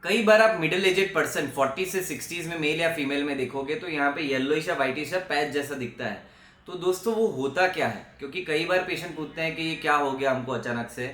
कई बार आप middle aged person 40 से 60s में मेल या फीमेल में देखोगे तो यहाँ पे येलोइश या व्हाइटिश या पैच जैसा दिखता है। तो दोस्तों वो होता क्या है, क्योंकि कई बार पेशेंट पूछते हैं कि ये क्या हो गया हमको अचानक से।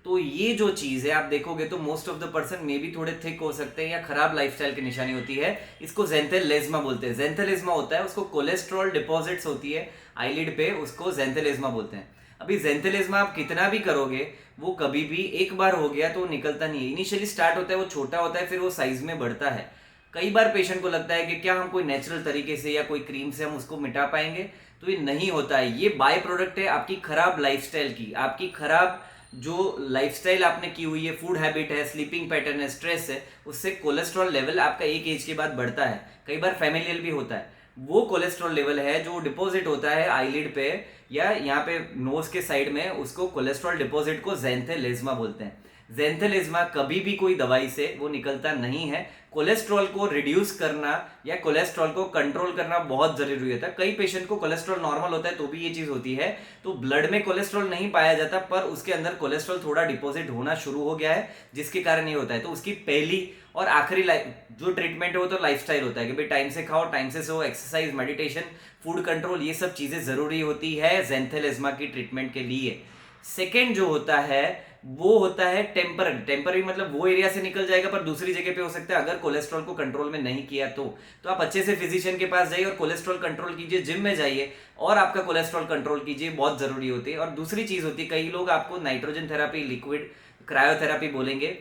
तो ये जो चीज़ है आप देखोगे तो most of the person may भी थोड़े थिक हो सकते हैं या खराब लाइफस्टाइल की निशानी होती है। इसको ज़ेंथेलेस्मा बोलते हैं। ज़ेंथेलेस्मा होता है, उसको कोलेस्ट्रॉल डिपॉजिट्स होती है आईलिड पे, उसको ज़ेंथेलेस्मा बोलते हैं। अभी ज़ेंथेलेस्मा आप कितना भी करोगे वो कभी भी एक बार हो गया तो वो निकलता नहीं है। इनिशियली स्टार्ट होता है, वो छोटा होता है, फिर वो साइज में बढ़ता है। कई बार पेशेंट को लगता है कि क्या हम कोई नेचुरल तरीके से या कोई क्रीम से हम उसको मिटा पाएंगे, तो ये नहीं होता है। ये बाय प्रोडक्ट है आपकी खराब लाइफस्टाइल की, आपकी खराब जो लाइफस्टाइल आपने की हुई है, फूड हैबिट है, स्लीपिंग पैटर्न है, स्ट्रेस है, उससे कोलेस्ट्रॉल लेवल आपका एक एज के बाद बढ़ता है। कई बार फैमिलियल भी होता है। वो कोलेस्ट्रॉल लेवल है जो डिपॉजिट होता है आईलिड पे या यहाँ पे नोज के साइड में, उसको कोलेस्ट्रॉल डिपॉजिट को ज़ेंथेलेस्मा बोलते हैं। ज़ेंथेलेस्मा कभी भी कोई दवाई से वो निकलता नहीं है। कोलेस्ट्रॉल को रिड्यूस करना या कोलेस्ट्रॉल को कंट्रोल करना बहुत जरूरी होता है। कई पेशेंट को कोलेस्ट्रॉल नॉर्मल होता है तो भी ये चीज होती है, तो ब्लड में कोलेस्ट्रॉल नहीं पाया जाता पर उसके अंदर कोलेस्ट्रॉल थोड़ा डिपॉजिट होना शुरू हो गया है, जिसके कारण ये होता है। तो उसकी पहली और आखिरी जो ट्रीटमेंट है वो तो लाइफस्टाइल होता है कि भाई टाइम से खाओ, टाइम से सो, एक्सरसाइज, मेडिटेशन, फूड कंट्रोल, ये सब चीजें जरूरी होती है ज़ेंथेलेस्मा की ट्रीटमेंट के लिए। सेकेंड जो होता है वो होता है टेम्पररी। टेम्पररी मतलब वो एरिया से निकल जाएगा पर दूसरी जगह पे हो सकता है, अगर कोलेस्ट्रॉल को कंट्रोल में नहीं किया तो आप अच्छे से फिजिशियन के पास जाइए और कोलेस्ट्रॉल कंट्रोल कीजिए, जिम में जाइए और आपका कोलेस्ट्रॉल कंट्रोल कीजिए, बहुत जरूरी होती है। और दूसरी चीज होती है, कई लोग आपको नाइट्रोजन थेरापी, लिक्विड क्रायोथेरापी बोलेंगे,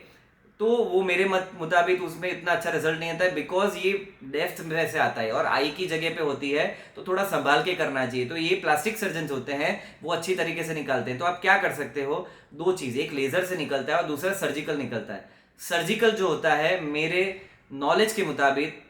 तो वो मेरे मुताबिक उसमें इतना अच्छा रिजल्ट नहीं आता है, बिकॉज ये डेप्थ में से आता है और आई की जगह पे होती है, तो थोड़ा संभाल के करना चाहिए। तो ये प्लास्टिक सर्जन होते हैं, वो अच्छी तरीके से निकालते हैं। तो आप क्या कर सकते हो, दो चीज, एक लेजर से निकलता है और दूसरा सर्जिकल निकलता है। सर्जिकल जो होता है मेरे नॉलेज के मुताबिक,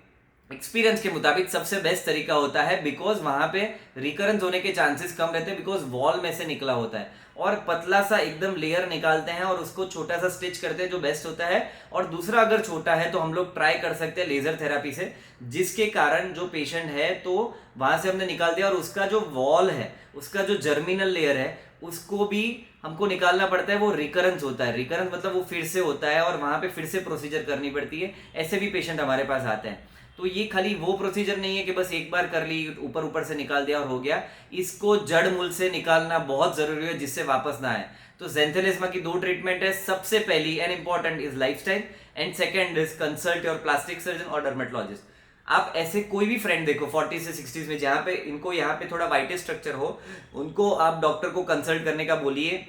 एक्सपीरियंस के मुताबिक सबसे बेस्ट तरीका होता है, बिकॉज वहां पे रिकरेंस होने के चांसेस कम रहते हैं, बिकॉज वॉल में से निकला होता है और पतला सा एकदम लेयर निकालते हैं और उसको छोटा सा स्टिच करते हैं, जो बेस्ट होता है। और दूसरा अगर छोटा है तो हम लोग ट्राई कर सकते हैं लेजर थेरापी से, जिसके कारण जो पेशेंट है तो वहां से हमने निकाल दिया और उसका जो वॉल है, उसका जो जर्मिनल लेयर है, उसको भी हमको निकालना पड़ता है। वो रिकरेंस होता है, रिकरेंस मतलब वो फिर से होता है और वहां पे फिर से प्रोसीजर करनी पड़ती है। ऐसे भी पेशेंट हमारे पास आते हैं। तो ये खाली वो प्रोसीजर नहीं है कि बस एक बार कर ली, ऊपर ऊपर से निकाल दिया और हो गया। इसको जड़ मूल से निकालना बहुत जरूरी है, जिससे वापस ना आए। तो ज़ेंथेलेस्मा की दो ट्रीटमेंट है। सबसे पहली and important is lifestyle and second is consult your plastic surgeon और डर्मेटोलॉजिस्ट। आप ऐसे कोई भी फ्रेंड देखो 40 से 60s में जहाँ पे इनको यहाँ पे थोड़ा वाइटिश स्ट्रक्चर हो, उनको आप डॉक्टर को कंसल्ट करने का बोलिए।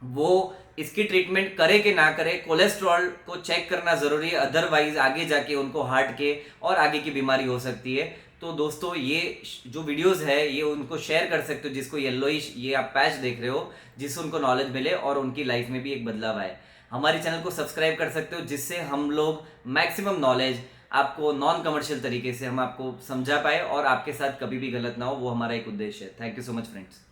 वो इसकी ट्रीटमेंट करे कि ना करे, कोलेस्ट्रॉल को चेक करना जरूरी है, अदरवाइज आगे जाके उनको हार्ट के और आगे की बीमारी हो सकती है। तो दोस्तों ये जो वीडियोस है ये उनको शेयर कर सकते हो, जिसको येलोइश ये आप पैच देख रहे हो, जिससे उनको नॉलेज मिले और उनकी लाइफ में भी एक बदलाव आए। हमारे चैनल को सब्सक्राइब कर सकते हो, जिससे हम लोग मैक्सिमम नॉलेज आपको नॉन कमर्शियल तरीके से हम आपको समझा पाए और आपके साथ कभी भी गलत ना हो, वो हमारा एक उद्देश्य है। Thank you so much friends.